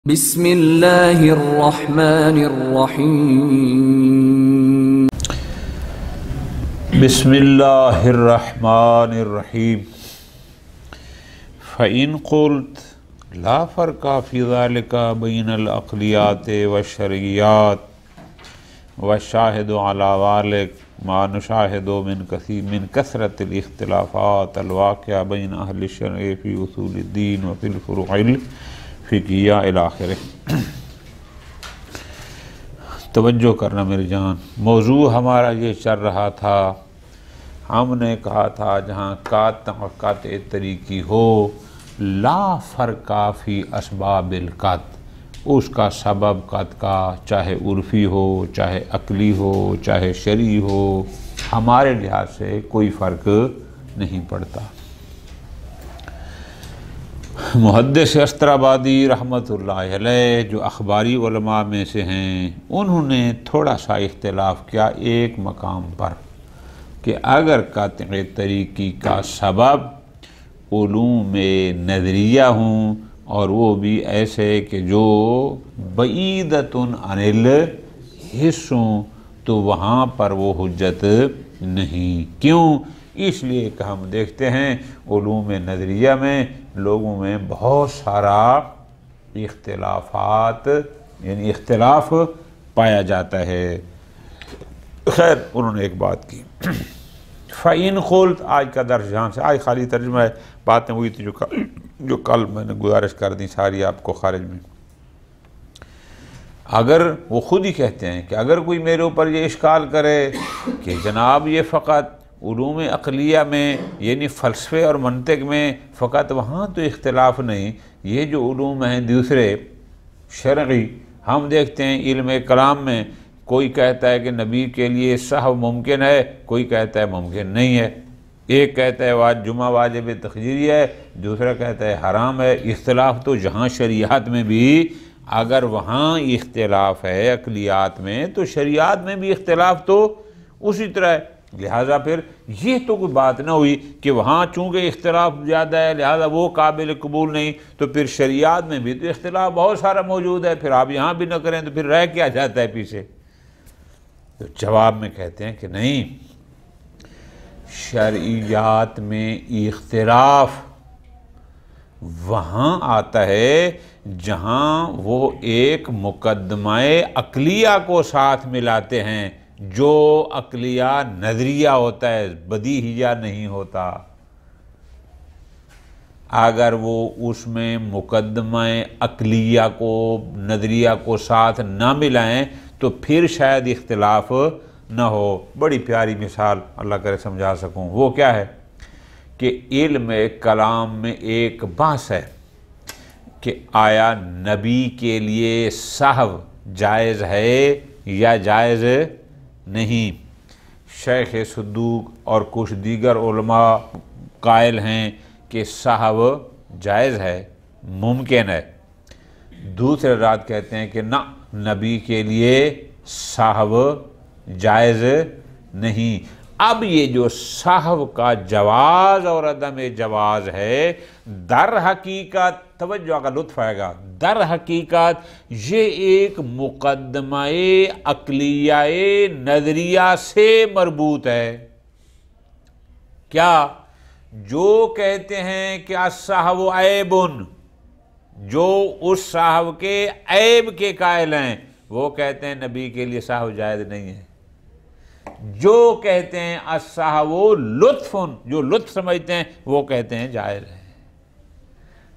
بسم اللہ الرحمن الرحیم بسم اللہ الرحمن الرحیم فَإِن قُلْتَ لا فرق فی ذلك بین العقلیات والشرعیات والشاہد علی ذلك ما نشاہد من کثرت الاختلافات الواقعہ بین اہل الشرع فی اصول الدین وفی الفروع الفقہیہ الی آخرہ۔ توجہ کرنا میری جان، موضوع ہمارا یہ چل رہا تھا، ہم نے کہا تھا جہاں قطع طریقی ہو لا فرق فی اسباب القطع، اس کا سبب قطع کا چاہے عرفی ہو، چاہے عقلی ہو، چاہے شرعی ہو، ہمارے لحاظ سے کوئی فرق نہیں پڑتا۔ محدث استرابادی رحمۃ اللہ علیہ جو اخباری علماء میں سے ہیں، انہوں نے تھوڑا سا اختلاف کیا ایک مقام پر کہ اگر قطع طریقی کا سبب علوم نظریہ ہوں اور وہ بھی ایسے کہ جو بعیدۃ عن الحس ہوں تو وہاں پر وہ حجت نہیں۔ کیوں؟ اس لیے کہ ہم دیکھتے ہیں علوم نظریہ میں لوگوں میں بہت سارا اختلافات یعنی اختلاف پایا جاتا ہے۔ خیر انہوں نے ایک بات کی فَإِن قُلْتَ، آج کا درس جہاں سے آج خالی ترجمہ ہے، باتیں ہوئی تھی جو کل میں نے گزارش کر دی ساری آپ کو خارج میں۔ اگر وہ خود ہی کہتے ہیں کہ اگر کوئی میرے اوپر یہ اشکال کرے کہ جناب یہ فقط علوم عقلیہ میں یعنی فلسفے اور منطق میں فقط وہاں تو اختلاف نہیں، یہ جو علوم ہیں دوسرے شرعی ہم دیکھتے ہیں علم کلام میں کوئی کہتا ہے کہ نبی کے لیے صحو ممکن ہے، کوئی کہتا ہے ممکن نہیں ہے، ایک کہتا ہے جمعہ واجب تخییری ہے، دوسرا کہتا ہے حرام ہے۔ اختلاف تو جہاں شریعت میں بھی اگر وہاں اختلاف ہے عقلیات میں تو شریعت میں بھی اختلاف تو اسی طرح ہے۔ لہٰذا پھر یہ تو کوئی بات نہ ہوئی کہ وہاں چونکہ اختلاف زیادہ ہے لہٰذا وہ قابل قبول نہیں، تو پھر شریعت میں بھی تو اختلاف بہت سارا موجود ہے، پھر آپ یہاں بھی نہ کریں تو پھر رہ کیا جاتا ہے پیچھے؟ تو جواب میں کہتے ہیں کہ نہیں، شرعیات میں اختلاف وہاں آتا ہے جہاں وہ ایک مقدمہ عقلیہ کو ساتھ ملاتے ہیں جو عقلیہ نظریہ ہوتا ہے، بدیہیہ نہیں ہوتا۔ اگر وہ اس میں مقدمہ عقلیہ کو نظریہ کو ساتھ نہ ملائیں تو پھر شاید اختلاف نہ ہو۔ بڑی پیاری مثال اللہ کرے سمجھا سکوں، وہ کیا ہے کہ علم کلام میں ایک بحث ہے کہ آیا نبی کے لیے سہو جائز ہے یا جائز نہیں۔ شیخ صدوق اور کچھ دیگر علماء قائل ہیں کہ سہو جائز ہے، ممکن ہے۔ دوسرے رات کہتے ہیں کہ نہ، نبی کے لیے سہو جائز نہیں۔ اب یہ جو سہو کا جواز اور عدم جواز ہے در حقیقت، توجہ کا لطف آئے گا، در حقیقت یہ ایک مقدمہ عقلیہ نظریہ سے مربوط ہے۔ کیا؟ جو کہتے ہیں کہ السہو عیب، جو اس سہو کے عیب کے قائل ہیں وہ کہتے ہیں نبی کے لیے سہو جائز نہیں ہے۔ جو کہتے ہیں السہو لطف، جو لطف سمجھتے ہیں وہ کہتے ہیں جائز ہے۔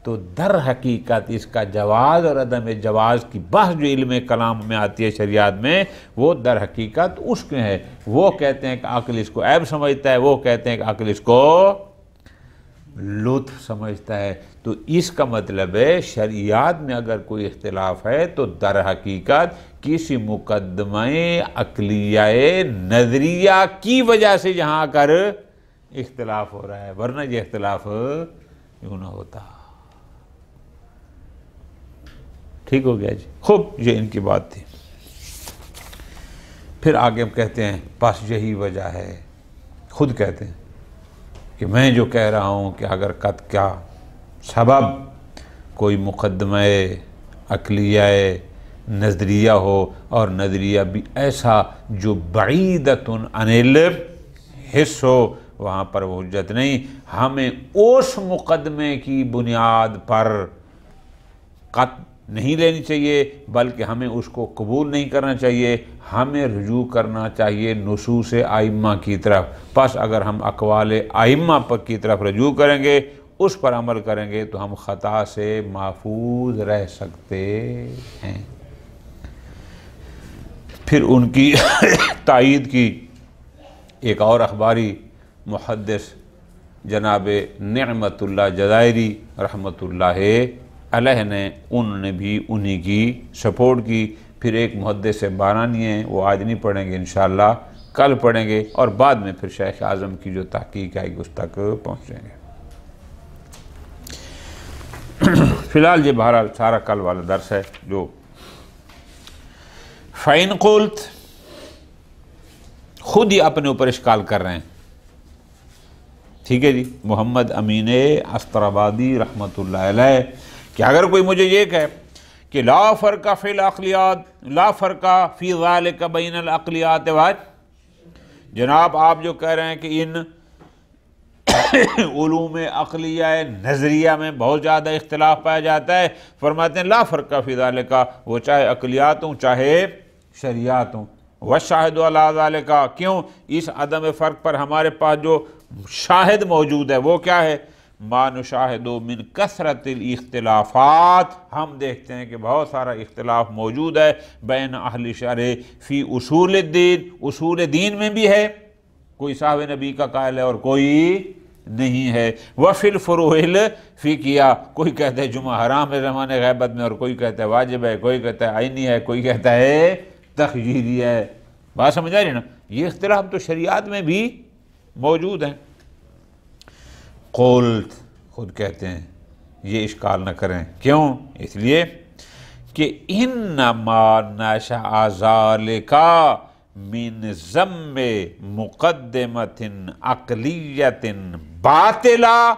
تو در حقیقت اس کا جواز اور عدم جواز کی بحث جو علم کلام میں آتی ہے شریعت میں، وہ در حقیقت اس کے ہے۔ وہ کہتے ہیں کہ عقل اس کو عیب سمجھتا ہے، وہ کہتے ہیں کہ عقل اس کو لطف سمجھتا ہے۔ تو اس کا مطلب ہے شریعت میں اگر کوئی اختلاف ہے تو در حقیقت کسی مقدمہ عقلیہ نظریہ کی وجہ سے یہاں کر اختلاف ہو رہا ہے، ورنہ یہ اختلاف یوں نہ ہوتا۔ ٹھیک ہو گیا جی؟ خوب، یہ ان کی بات تھی۔ پھر آگے ہم کہتے ہیں بس یہی وجہ ہے، خود کہتے ہیں کہ میں جو کہہ رہا ہوں کہ اگر قطع کا سبب کوئی مقدمہ عقلیہ نظریہ ہو، اور نظریہ بھی ایسا جو بعیدۃ عن الحس ہو، وہاں پر وہ حجت نہیں۔ ہمیں اس مقدمے کی بنیاد پر قطع نہیں لینی چاہیے، بلکہ ہمیں اس کو قبول نہیں کرنا چاہیے، ہمیں رجوع کرنا چاہیے نصوص ائمہ کی طرف۔ پس اگر ہم اقوال ائمہ پر کی طرف رجوع کریں گے، اس پر عمل کریں گے، تو ہم خطا سے محفوظ رہ سکتے ہیں۔ پھر ان کی تائید کی ایک اور اخباری محدث جناب نعمت اللہ جزائری رحمۃ اللہ علیہ نے، انہوں نے بھی انہی کی سپورٹ کی۔ پھر ایک محدث بارانی ہیں، وہ آج نہیں پڑھیں گے انشاءاللہ، کل پڑھیں گے، اور بعد میں پھر شیخ اعظم کی جو تحقیق آئے گی اس تک پہنچیں گے۔ فی الحال یہ بہرحال سارا کل والا درس ہے جو فَإِن قُلْتَ خود ہی اپنے اوپر اشکال کر رہے ہیں، ٹھیک ہے جی، محمد امین استرابادی رحمۃ اللہ علیہ، کہ اگر کوئی مجھے یہ کہے کہ لا فرق فی العقلیات، لا فرق فی ذالک بین العقلیات جناب آپ جو کہہ رہے ہیں کہ ان علوم عقلیہ نظریہ میں بہت زیادہ اختلاف پایا جاتا ہے، فرماتے ہیں لا فرق فی ذالک، وہ چاہے عقلیات ہوں چاہے شریعت ہوں، والشاہد علی ذالک، کیوں؟ اس عدم فرق پر ہمارے پاس جو شاہد موجود ہے وہ کیا ہے؟ ما نشاہد من کثرت الاختلافات، ہم دیکھتے ہیں کہ بہت سارا اختلاف موجود ہے بین اہل شرع فی اصول الدین، اصول دین میں بھی ہے، کوئی صحابہ نبی کا قائل ہے اور کوئی نہیں ہے، وفی الفروع الفقہیہ، کوئی کہتا ہے جمعہ حرام ہے زمان غیبت میں، اور کوئی کہتا ہے واجب ہے، کوئی کہتا ہے عینی ہے، کوئی کہتا ہے تخییری ہے۔ بات سمجھ آ رہی ہے نا؟ یہ اختلاف تو شریعت میں بھی موجود ہیں۔ قلت، خود کہتے ہیں یہ اشکال نہ کریں، کیوں؟ اس لیے کہ انما نشأ ذالک من ذم مقدمۃ عقلیۃ باطلہ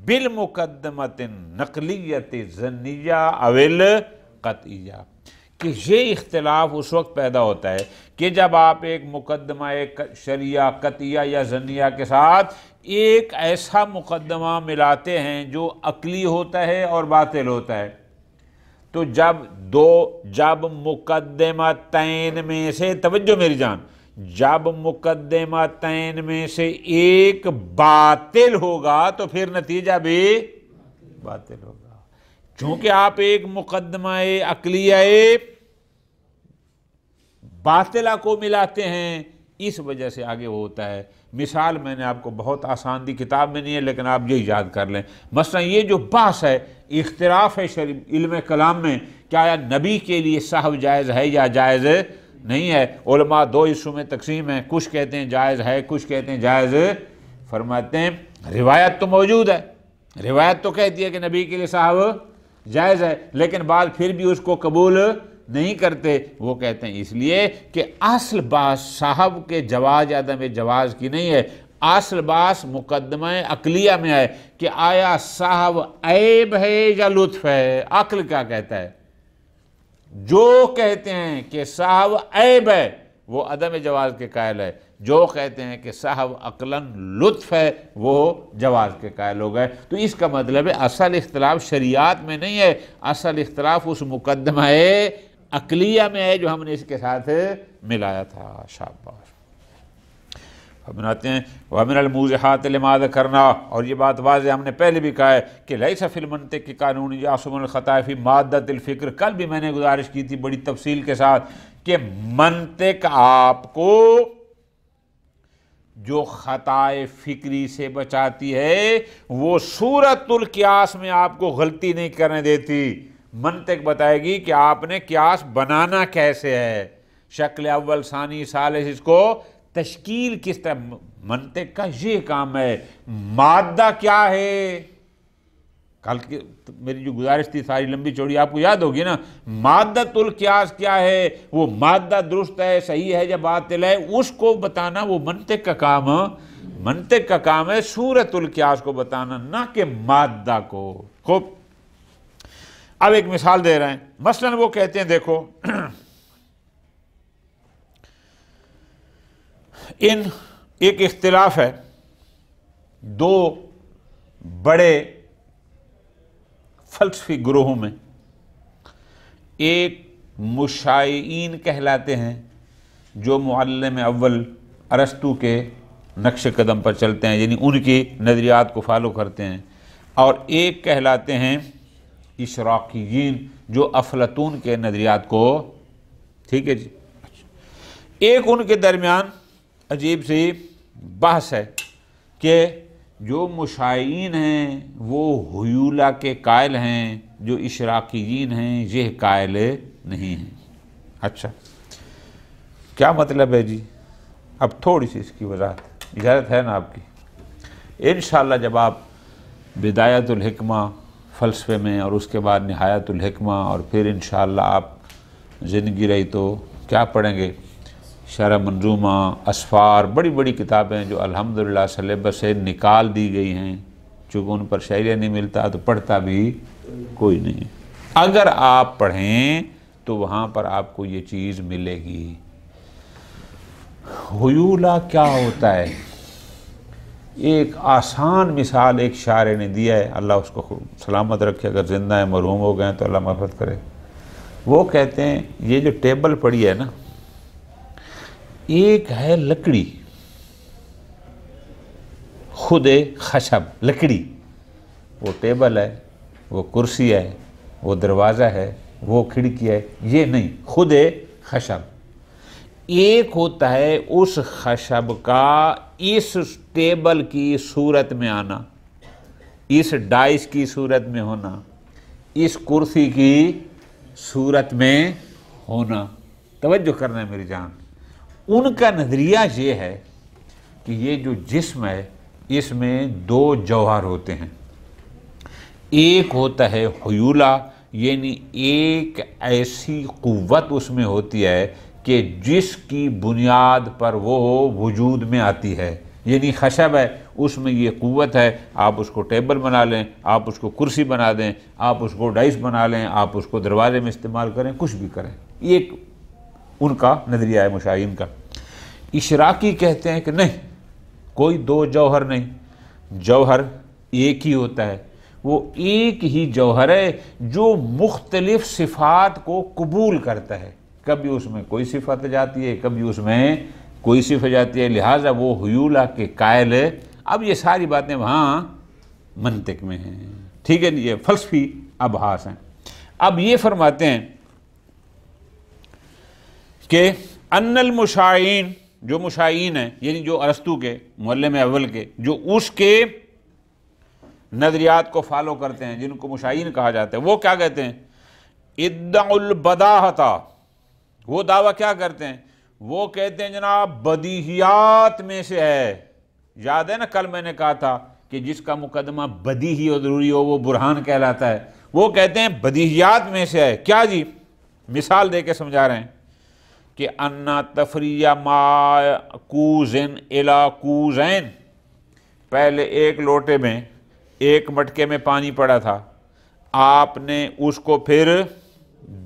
بالمقدمۃ نقلیۃ ظنیہ او القطعیہ، کہ یہ اختلاف اس وقت پیدا ہوتا ہے کہ جب آپ ایک مقدمہ ایک شریعہ قطعیہ یا ظنیہ کے ساتھ ایک ایسا مقدمہ ملاتے ہیں جو عقلی ہوتا ہے اور باطل ہوتا ہے، تو جب مقدمتین میں سے، توجہ میری جان، جب مقدمتین میں سے ایک باطل ہوگا تو پھر نتیجہ بھی باطل ہوگا، چونکہ آپ ایک مقدمہ عقلیہ باطلہ کو ملاتے ہیں، اس وجہ سے آگے وہ ہوتا ہے۔ مثال میں نے آپ کو بہت آسان دی، کتاب میں نہیں ہے لیکن آپ یہ یاد کر لیں، مثلا یہ جو بحث ہے، اختلاف ہے علم کلام میں، کیا آیا نبی کے لیے سہو جائز ہے یا جائز نہیں ہے؟ علماء دو حصوں میں تقسیم ہیں، کچھ کہتے ہیں جائز ہے، کچھ کہتے ہیں جائز، فرماتے ہیں روایت تو موجود ہے، روایت تو کہتی ہے کہ نبی کے لیے سہو جائز ہے، لیکن بعد پھر بھی اس کو قبول نہیں کرتے، وہ کہتے ہیں اس لیے کہ اصل بات صاحب کے جواز یا عدم جواز کی نہیں ہے، اصل بات مقدمہ عقلیہ میں ہے کہ آیا صاحب عیب ہے یا لطف ہے۔ عقل کیا کہتا ہے؟ جو کہتے ہیں کہ صاحب عیب ہے وہ عدم جواز کے قائل ہے، جو کہتے ہیں کہ صاحب عقلاً لطف ہے وہ جواز کے قائل ہو گئے۔ تو اس کا مطلب ہے اصل اختلاف شریعت میں نہیں ہے، اصل اختلاف اس مقدمہ عقلیہ میں ہے جو ہم نے اس کے ساتھ ملایا تھا۔ شاباش۔ بناتے ہیں وَمِنَ الْمُوضِحَاتِ لِمَا ذَكَرْنَا، اور یہ بات واضح ہم نے پہلے بھی کہا ہے کہ لَيْسَ فِي الْمَنْطِقِ قَانُونٌ يَعْصُمُ الْخَطَأَ فِي مَادَّةِ الْفِكْرِ، کل بھی میں نے گزارش کی تھی بڑی تفصیل کے ساتھ کہ منطق آپ کو جو خطائے فکری سے بچاتی ہے وہ صورت القیاس میں آپ کو غلطی نہیں کرنے دیتی۔ منطق بتائے گی کہ آپ نے قیاس بنانا کیسے ہے، شکل اول ثانی ثالث، اس کو تشکیل کس طرح، منطق کا یہ کام ہے۔ مادہ کیا ہے، کل کی میری جو گزارش تھی ساری لمبی چوڑی آپ کو یاد ہوگی نا، مادۃ القیاس کیا ہے، وہ مادہ درست ہے صحیح ہے یا باطل ہے، اس کو بتانا وہ منطق کا کام ہے۔ منطق کا کام ہے صورت القیاس کو بتانا، نہ کہ مادہ کو۔ خوب اب ایک مثال دے رہے ہیں، مثلا وہ کہتے ہیں دیکھو ایک اختلاف ہے دو بڑے فلسفی گروہوں میں، ایک مشائعین کہلاتے ہیں جو معلم اول ارسطو کے نقش قدم پر چلتے ہیں، یعنی ان کی نظریات کو فالو کرتے ہیں، اور ایک کہلاتے ہیں اشراقیین جو افلاطون کے نظریات کو، ٹھیک ہے جی۔ ایک ان کے درمیان عجیب سی بحث ہے کہ جو مشائعین ہیں وہ حیولہ کے قائل ہیں، جو اشراقیین ہیں یہ قائل نہیں ہیں۔ اچھا کیا مطلب ہے جی؟ اب تھوڑی سی اس کی وضاحت، اجازت ہے نا آپ کی؟ انشاءاللہ جب آپ بدایت الحکمہ فلسفے میں اور اس کے بعد نہایت الحکمہ اور پھر انشاءاللہ آپ زندگی رہی تو کیا پڑھیں گے، شرح منظومہ، اسفار، بڑی بڑی کتابیں جو الحمدللہ سلیبس سے نکال دی گئی ہیں، چونکہ ان پر شائریہ نہیں ملتا تو پڑھتا بھی کوئی نہیں۔ اگر آپ پڑھیں تو وہاں پر آپ کو یہ چیز ملے گی۔ حیولہ کیا ہوتا ہے؟ ایک آسان مثال ایک شاعر نے دیا ہے، اللہ اس کو سلامت رکھے، اگر زندہ ہے، مرحوم ہو گئے تو اللہ مغفرت کرے۔ وہ کہتے ہیں یہ جو ٹیبل پڑی ہے نا، ایک ہے لکڑی، خود خشب لکڑی، وہ ٹیبل ہے، وہ کرسی ہے، وہ دروازہ ہے، وہ کھڑکی ہے، یہ نہیں، خود خشب۔ ایک ہوتا ہے اس خشب کا اس ٹیبل کی صورت میں آنا، اس ڈائس کی صورت میں ہونا، اس کرسی کی صورت میں ہونا۔ توجہ کرنا ہے میری جان، ان کا نظریہ یہ ہے کہ یہ جو جسم ہے اس میں دو جوہر ہوتے ہیں، ایک ہوتا ہے حیولہ، یعنی ایک ایسی قوت اس میں ہوتی ہے کہ جس کی بنیاد پر وہ وجود میں آتی ہے، یعنی خشب ہے اس میں یہ قوت ہے، آپ اس کو ٹیبل بنا لیں، آپ اس کو کرسی بنا دیں، آپ اس کو ڈائس بنا لیں، آپ اس کو دروازے میں استعمال کریں، کچھ بھی کریں۔ یہ ایک ان کا نظریہ ہے مشائعین کا۔ اشراقی کہتے ہیں کہ نہیں، کوئی دو جوہر نہیں، جوہر ایک ہی ہوتا ہے، وہ ایک ہی جوہر ہے جو مختلف صفات کو قبول کرتا ہے، کبھی اس میں کوئی صفت جاتی ہے، کبھی اس میں کوئی صفت جاتی ہے، لہٰذا وہ حیولہ کے قائل ہے۔ اب یہ ساری باتیں وہاں منطق میں ہیں، ٹھیک ہے، یہ فلسفی ابحاث ہیں۔ اب یہ فرماتے ہیں کہ ان المشائعین، جو مشائعین ہیں یعنی جو ارسطو کے معلم اول کے، جو اس کے نظریات کو فالو کرتے ہیں، جن کو مشائعین کہا جاتا ہے، وہ کیا کہتے ہیں؟ ادعوا البداہۃ، وہ دعویٰ کیا کرتے ہیں؟ وہ کہتے ہیں جناب بدیہیات میں سے ہے۔ یاد ہے نا کل میں نے کہا تھا کہ جس کا مقدمہ بدیہی اور ضروری ہو وہ برہان کہلاتا ہے، وہ کہتے ہیں بدیہیات میں سے ہے۔ کیا جی؟ مثال دے کے سمجھا رہے ہیں کہ انا تفریع ما کوزن الی کوزین، پہلے ایک لوٹے میں ایک مٹکے میں پانی پڑا تھا، آپ نے اس کو پھر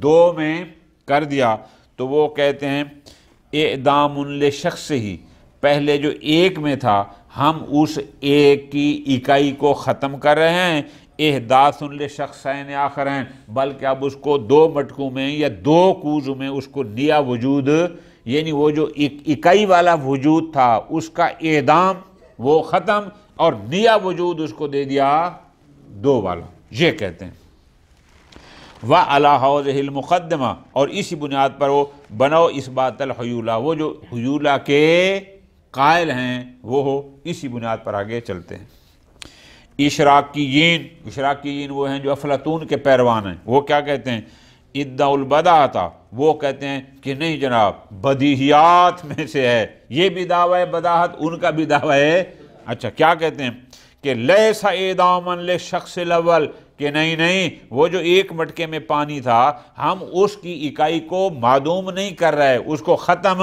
دو میں کر دیا، تو وہ کہتے ہیں اعدام لشخص ہی، پہلے جو ایک میں تھا ہم اس ایک کی اکائی کو ختم کر رہے ہیں، احداث لشخصین آخرین، بلکہ اب اس کو دو مٹکوں میں یا دو کوزوں میں اس کو نیا وجود، یعنی وہ جو اکائی والا وجود تھا اس کا اعدام وہ ختم اور نیا وجود اس کو دے دیا دو والا، یہ کہتے ہیں۔ وَعَلَىٰ هَٰذِهِ الْمُقَدَّمَةِ، اور اسی بنیاد پر وہ بنو اثبات الحیولہ، وہ جو حیولہ کے قائل ہیں وہ ہو، اسی بنیاد پر آگے چلتے ہیں۔ اشراقیین وہ ہیں جو افلاطون کے پیروان ہیں، وہ کیا کہتے ہیں؟ ادعوا البداہۃ، وہ کہتے ہیں کہ نہیں جناب بدیہیات میں سے ہے، یہ بھی دعویٰ ہے بداہت، ان کا بھی دعویٰ ہے۔ اچھا کیا کہتے ہیں؟ کہ لیس اعداما للشخص الاول، کہ نہیں وہ جو ایک مٹکے میں پانی تھا ہم اس کی اکائی کو معدوم نہیں کر رہے، اس کو ختم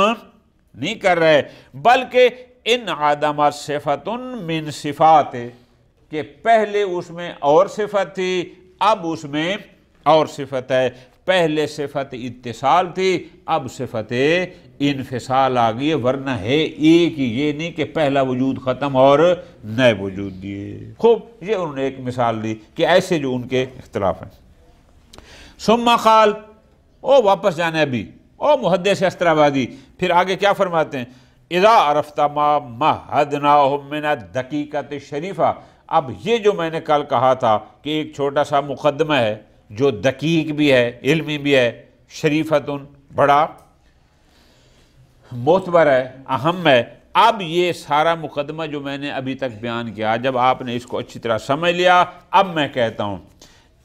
نہیں کر رہے، بلکہ ان عدم صفت من صفات، کہ پہلے اس میں اور صفت تھی اب اس میں اور صفت ہے، پہلے صفت اتصال تھی، اب صفت انفصال آ گئی ہے، ورنہ ہے ایک ہی، یہ نہیں کہ پہلا وجود ختم اور نئے وجود دیے۔ خوب، یہ انہوں نے ایک مثال دی کہ ایسے جو ان کے اختلاف ہیں۔ ثم قال، او واپس جانے ابھی، او محدث استرابادی، پھر آگے کیا فرماتے ہیں؟ اذا عرفت ما مہدناہم من الدقیقۃ الشریفہ، اب یہ جو میں نے کل کہا تھا کہ ایک چھوٹا سا مقدمہ ہے جو دقیق بھی ہے، علمی بھی ہے، شریفتن بڑا معتبر ہے، اہم ہے، اب یہ سارا مقدمہ جو میں نے ابھی تک بیان کیا، جب آپ نے اس کو اچھی طرح سمجھ لیا، اب میں کہتا ہوں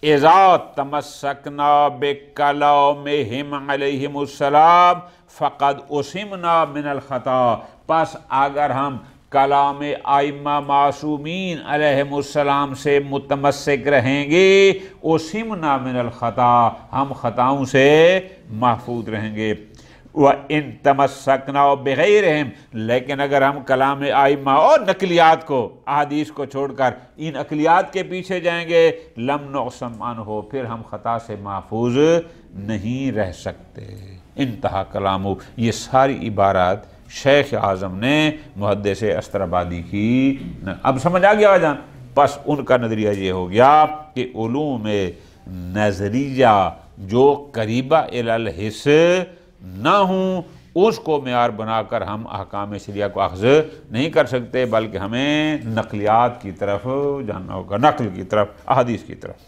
اذا تمسکنا بکلامہم علیہم السلام فقد اسمنا من الخطا، پس اگر ہم کلام ائمہ معصومین علیہم السلام سے متمسک رہیں گے، اسمنا من الخطا، ہم خطاؤں سے محفوظ رہیں گے۔ وَإِن تَمَسَّكْنَا بِغَيْرِهِمْ، لیکن اگر ہم کلام ائمہ اور نقلیات کو، احادیث کو چھوڑ کر ان عقلیات کے پیچھے جائیں گے، لم نعصم عنہ، پھر ہم خطا سے محفوظ نہیں رہ سکتے۔ انتہا کلامو، یہ ساری عبارات شیخ اعظم نے محدث استرابادی کی۔ اب سمجھ آ گیا جان؟ بس ان کا نظریہ یہ ہو گیا کہ علوم نظریہ جو قریبہ الی الحس نہ ہوں، اس کو معیار بنا کر ہم احکام شریعہ کو اخذ نہیں کر سکتے، بلکہ ہمیں نقلیات کی طرف جاننا ہوگا، نقل کی طرف، احادیث کی طرف۔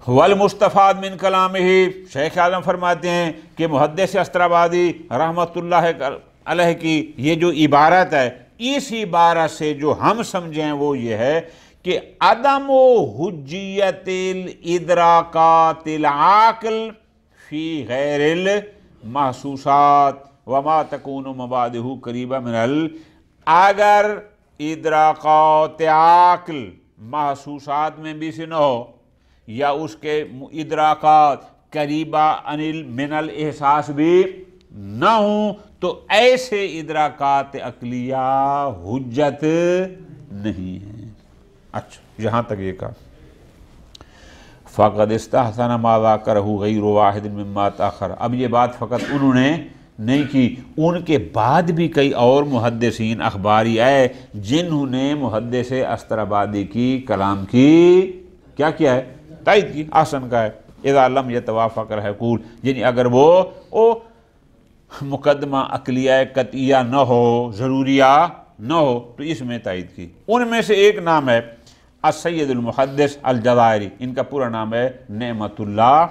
والمستفاد من کلامہ، شیخ اعظم فرماتے ہیں کہ محدث استرابادی رحمۃ اللہ علیہ کی یہ جو عبارت ہے، اس عبارت سے جو ہم سمجھیں وہ یہ ہے کہ عدم حجیت الادراکات العاقل فی غیر المحسوسات وما تکون مبادہ قریبہ من اگر ادراکات عاقل محسوسات میں بھی سے نہ ہو، یا اس کے ادراکات قریبہ من الاحساس بھی نہ ہوں، تو ایسے ادراکات عقلیہ حجت نہیں ہیں۔ اچھا، یہاں تک یہ کہا۔ فقد استحسن ما ذکرہ غیر واحد مما تاخر، اب یہ بات فقط انہوں نے نہیں کی، ان کے بعد بھی کئی اور محدثین اخباری آئے جنہوں نے محدث استرابادی کی کلام کی کیا کیا ہے؟ تائید کی، احسن کا ہے۔ اذا لم یتوافق الحقول، یعنی اگر وہ مقدمہ عقلیہ قطعیہ نہ ہو، ضروریہ نہ ہو، تو اس میں تائید کی۔ ان میں سے ایک نام ہے السید المحدث الجزائری، ان کا پورا نام ہے نعمت اللہ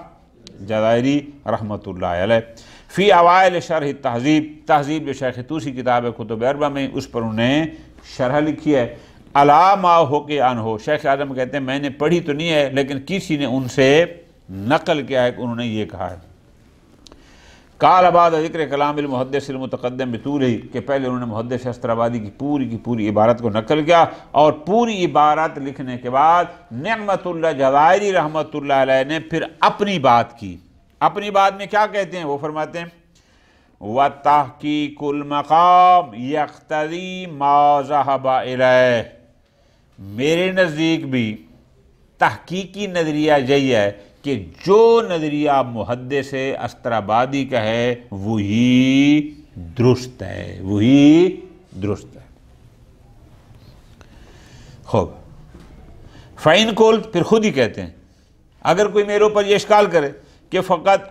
جزائری رحمۃ اللہ علیہ۔ فی اوائل شرح تہذیب، تہذیب جو شیخ طوسی کتاب ہے کتب اربعہ میں، اس پر انہوں نے شرح لکھی ہے۔ علی ما حکی عنہ، شیخ اعظم کہتے ہیں میں نے پڑھی تو نہیں ہے لیکن کسی نے ان سے نقل کیا ہے کہ انہوں نے یہ کہا ہے۔ قال بعد ذکر کلام المحدث المتقدم بطولہ، کہ پہلے انہوں نے محدث استرابادی کی پوری عبارت کو نقل کیا، اور پوری عبارت لکھنے کے بعد نعمت اللہ جزائری رحمۃ اللہ علیہ نے پھر اپنی بات کی۔ اپنی بات میں کیا کہتے ہیں؟ وہ فرماتے ہیں وَتَحْقِيقُ الْمَقَامِ يَقْتَضِي مَا ذَهَبَ إِلَيْهِ، میرے نزدیک بھی تحقیقی نظریہ یہی ہے کہ جو نظریہ محدث استرابادی کا ہے وہی درست ہے، وہی درست ہے۔ خوب، فَإِن قُلْتُ، پھر خود ہی کہتے ہیں اگر کوئی میرے اوپر یہ اشکال کرے کہ فقط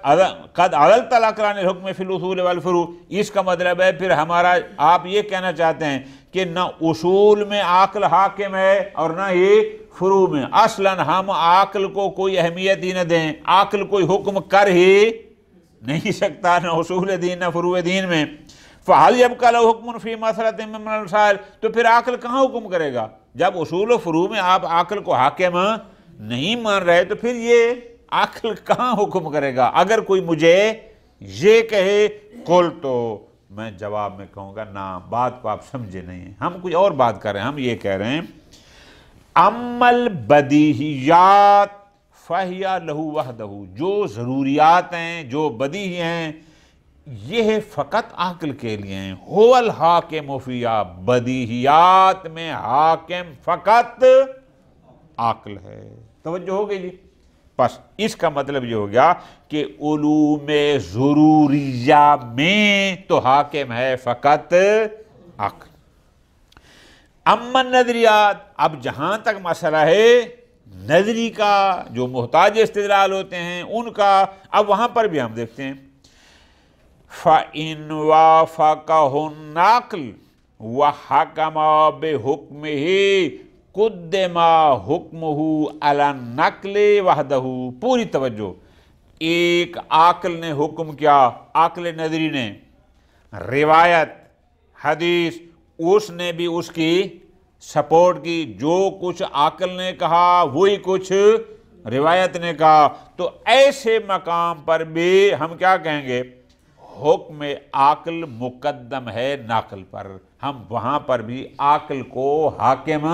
قد عدلت العقل عن الحکم فی الاصول والفروع، اس کا مطلب ہے پھر ہمارا، آپ یہ کہنا چاہتے ہیں کہ نہ اصول میں عقل حاکم ہے اور نہ ہی فروع میں، اصلاً ہم عقل کو کوئی اہمیت ہی نہ دیں، عقل کوئی حکم کر ہی نہیں سکتا، نہ اصول دین نہ فروع دین میں۔ فَهَلْ يَبْقَى لَهُ حُكْمٌ فِي مَسْأَلَةٍ مِّنَ الْمَسَائِلِ، تو پھر عقل کہاں حکم کرے گا؟ جب اصول و فروع میں آپ عقل کو حاکم نہیں مان رہے تو پھر یہ عقل کہاں حکم کرے گا؟ اگر کوئی مجھے یہ کہے قل، تو میں جواب میں کہوں گا نا، بات کو آپ سمجھے نہیں ہیں، ہم کوئی اور بات کر رہے ہیں۔ ہم یہ کہہ رہے ہیں امل بدیہیات فہیا لہو وحدہ، جو ضروریات ہیں، جو بدیہی ہیں، یہ فقط عقل کے لیے ہیں۔ هو الحاکم فیہا، بدیہیات میں حاکم فقط عقل ہے۔ توجہ ہو گئی جی؟ پس اس کا مطلب یہ ہو گیا کہ علوم ضروریہ میں تو حاکم ہے فقط عقل۔ اما نظریات، اب جہاں تک مسئلہ ہے نظری کا، جو محتاج استدلال ہوتے ہیں ان کا، اب وہاں پر بھی ہم دیکھتے ہیں فَإِنْ وَافَقَهُ النَّقْلُ وَحَكَمَ بِحُكْمِهِ قُدِّمَ حُكْمُهُ عَلَى النَّقْلِ وَحْدَهُ۔ پوری توجہ، ایک عاقل نے حکم کیا، عقل نظری نے، روایت حدیث اس نے بھی اس کی سپورٹ کی، جو کچھ عقل نے کہا وہی کچھ روایت نے کہا، تو ایسے مقام پر بھی ہم کیا کہیں گے، حکم عقل مقدم ہے نقل پر، ہم وہاں پر بھی عقل کو حاکم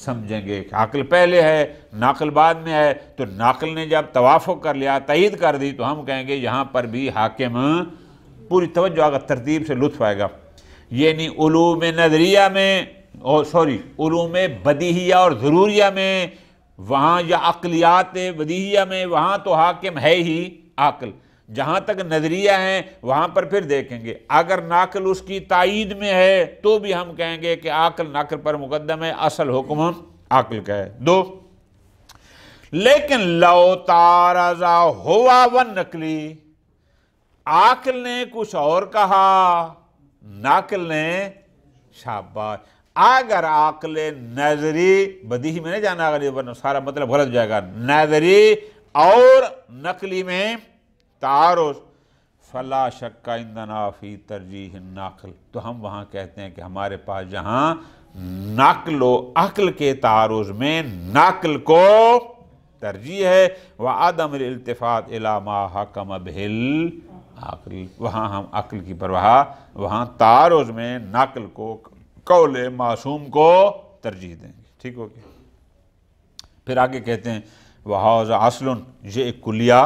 سمجھیں گے۔ عقل پہلے ہے نقل بعد میں ہے، تو نقل نے جب توافق کر لیا، تائید کر دی، تو ہم کہیں گے یہاں پر بھی حاکم۔ پوری توجہ اگر ترتیب سے لطف آئے گا، یعنی علوم نظریہ میں علوم بدیہیہ اور ضروریہ میں، وہاں یا عقلیات بدیہیہ میں، وہاں تو حاکم ہے ہی عقل۔ جہاں تک نظریہ ہیں وہاں پر پھر دیکھیں گے، اگر نقل اس کی تائید میں ہے تو بھی ہم کہیں گے کہ عقل نقل پر مقدم ہے، اصل حکم عقل کا ہے۔ دو، لیکن لو تارضا ہوا والنقلی، عقل نے کچھ اور کہا، نقل نے شاباش، اگر عقل نظری بدیہی میں نہیں جانا، اگر سارا مطلب غلط جائے گا، نظری اور نقلی میں تعارض، فلا شک عندنا فی ترجیح النقل، تو ہم وہاں کہتے ہیں کہ ہمارے پاس جہاں نقل و عقل کے تعارض میں نقل کو ترجیح ہے، وعدم الالتفات الی ما حکم بہ العقل، وہاں ہم عقل کی پرواہ، وہاں تعارض میں نقل کو، قول معصوم کو ترجیح دیں گے۔ ٹھیک ہو گیا؟ پھر آگے کہتے ہیں وَهَذَا اصل، یہ ایک کلیہ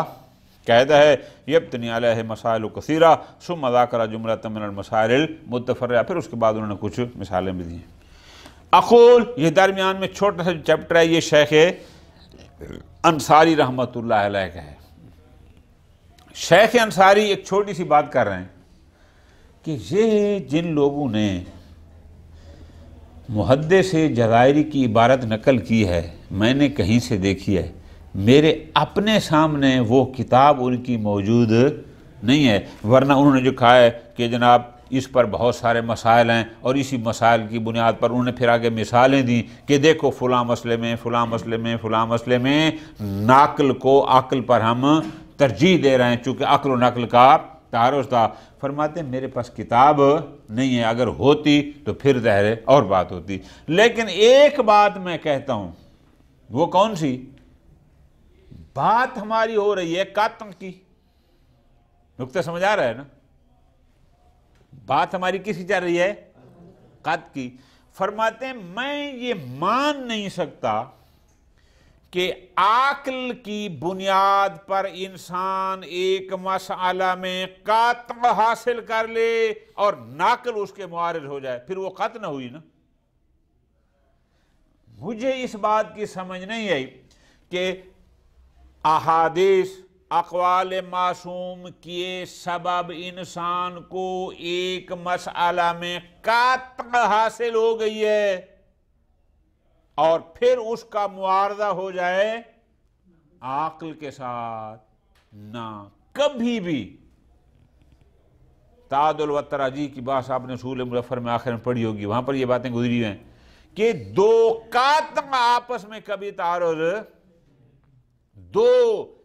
قاعدہ ہے، یبتنی علیہ مسائل کثیرہ ثم ذکر جملۃ من المسائل المتفرعہ، پھر اس کے بعد انہوں نے کچھ مثالیں بھی دی ہیں۔ اقول، یہ درمیان میں چھوٹا سا چیپٹر ہے، یہ شیخ انصاری رحمۃ اللہ علیہ کا ہے۔ شیخ انصاری ایک چھوٹی سی بات کر رہے ہیں کہ یہ جن لوگوں نے محدث جزائری کی عبارت نقل کی ہے، میں نے کہیں سے دیکھی ہے، میرے اپنے سامنے وہ کتاب ان کی موجود نہیں ہے، ورنہ انہوں نے جو کہا ہے کہ جناب اس پر بہت سارے مسائل ہیں، اور اسی مسائل کی بنیاد پر انہوں نے پھر آگے مثالیں دیں کہ دیکھو فلاں مسئلے میں، فلاں مسئلے میں، فلاں مسئلے میں نقل کو عقل پر ہم ترجیح دے رہے ہیں، چونکہ عقل و نقل کا تعارض تھا۔ فرماتے ہیں میرے پاس کتاب نہیں ہے، اگر ہوتی تو پھر ظاہر اور بات ہوتی، لیکن ایک بات میں کہتا ہوں، وہ کون سی بات ہماری ہو رہی ہے؟ قطع کی، نقطہ سمجھ آ رہا ہے نا؟ بات ہماری کس کی چل رہی ہے؟ قطع کی۔ فرماتے ہیں میں یہ مان نہیں سکتا کہ عقل کی بنیاد پر انسان ایک مسئلہ میں قطع حاصل کر لے اور نقل اس کے معارض ہو جائے، پھر وہ قطع نہ ہوئی نا۔ مجھے اس بات کی سمجھ نہیں آئی کہ احادیث، اقوال معصوم کے سبب انسان کو ایک مسئلہ میں قطع حاصل ہو گئی ہے اور پھر اس کا معارضہ ہو جائے عقل کے ساتھ، نہ کبھی بھی۔ تعادل و تراجیح کی بات آپ نے اصول مظفر میں آخر میں پڑھی ہوگی، وہاں پر یہ باتیں گزری ہیں کہ دو قطع آپس میں کبھی تعارض، دو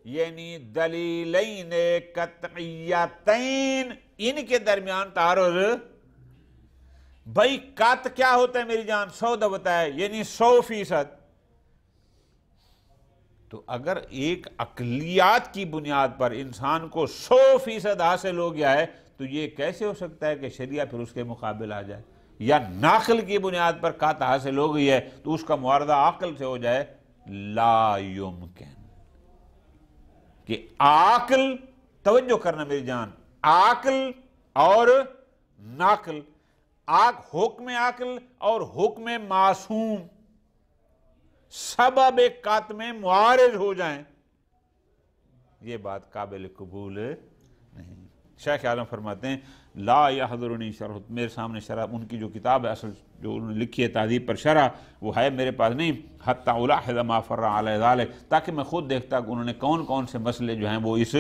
یعنی دلیلین قطعیتین، ان کے درمیان تعارض، بھائی قطع کیا ہوتا ہے میری جان؟ 100 بتایا، یعنی 100%۔ تو اگر ایک عقلیات کی بنیاد پر انسان کو 100% حاصل ہو گیا ہے تو یہ کیسے ہو سکتا ہے کہ شریعہ پھر اس کے مقابل آ جائے؟ یا نقل کی بنیاد پر قطع حاصل ہو گئی ہے تو اس کا معارضہ عقل سے ہو جائے؟ لا یمکن۔ کہ عقل، توجہ کرنا میری جان، عقل اور نقل، حکم عقل اور حکم معصوم سبب قطع میں معارض ہو جائیں یہ بات قابل قبول نہیں۔ شیخ عالم فرماتے ہیں لا یحضرنی شرح، میرے سامنے شرح ان کی جو کتاب ہے اصل جو انہوں نے لکھی ہے تہذیب پر شرح، وہ ہے میرے پاس نہیں، حتی الاحظ ما فرع علی ذلک، تاکہ میں خود دیکھتا کہ انہوں نے کون کون سے مسئلے جو ہیں وہ اس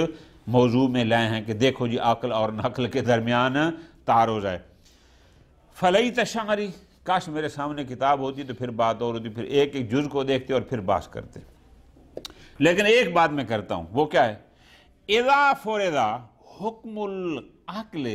موضوع میں لائے ہیں کہ دیکھو جی عقل اور نقل کے درمیان تعارض ہے۔ فلیت شعری، کاش میرے سامنے کتاب ہوتی تو پھر بات اور ہوتی، پھر ایک ایک جز کو دیکھتے اور پھر بحث کرتے۔ لیکن ایک بات میں کرتا ہوں، وہ کیا ہے؟ اذا فرض حکم العقل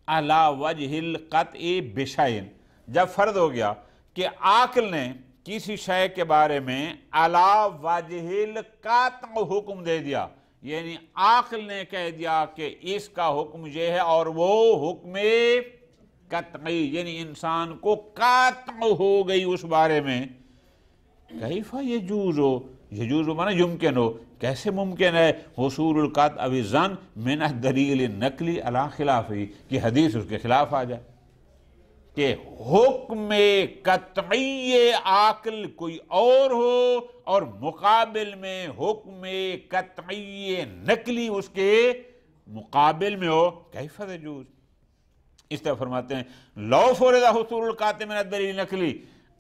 علی وجہ القطع بشیء، جب فرض ہو گیا کہ عقل نے کسی شے کے بارے میں علی وجہ القطع حکم دے دیا، یعنی عقل نے کہہ دیا کہ اس کا حکم یہ ہے اور وہ حکم قطعی، یعنی انسان کو قطع ہو گئی اس بارے میں، کیف یجوز ہو، یجوز مانا یمکن ہو، کیسے ممکن ہے حصول القطع بالظن من الدلیل النقلی علی خلافی، کہ حدیث اس کے خلاف آ جائے کہ حکم قطعی عقل کوئی اور ہو اور مقابل میں حکم قطعی نقلی اس کے مقابل میں ہو، کیف یجوز۔ اس طرح فرماتے ہیں لو فرض حصول القطع من الدلیل النقلی،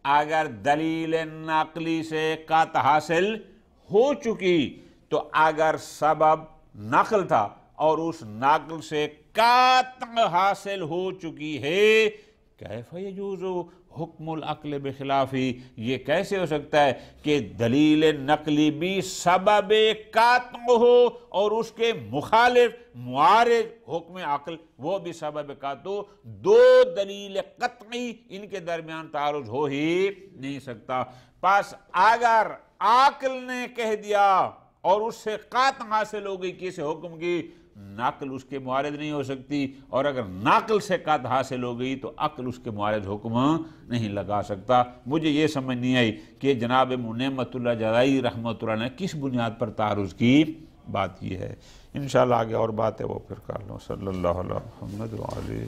اگر دلیل نقلی سے قطع حاصل ہو چکی تو اگر سبب نقل تھا اور اس نقل سے قطع حاصل ہو چکی ہے، کیف یجوز حکم العقل بخلافی، یہ کیسے ہو سکتا ہے کہ دلیل نقلی بھی سبب قطع ہو اور اس کے مخالف معارض حکم عقل وہ بھی سبب قطع ہو، دو دلیل قطعی ان کے درمیان تعارض ہو ہی نہیں سکتا۔ پس اگر عقل نے کہہ دیا اور اس سے قطع حاصل ہو گئی کسی حکم کی، نقل اس کے معارض نہیں ہو سکتی، اور اگر نقل سے قطع حاصل ہو گئی تو عقل اس کے معارض حکم نہیں لگا سکتا۔ مجھے یہ سمجھ نہیں آئی کہ جناب نعمت اللہ جزائی رحمۃ اللہ نے کس بنیاد پر تعارض کی، بات یہ ہے۔ انشاءاللہ آگے اور بات ہے وہ پھر کر لوں۔ صلی اللہ علیہ محمد وعلیہ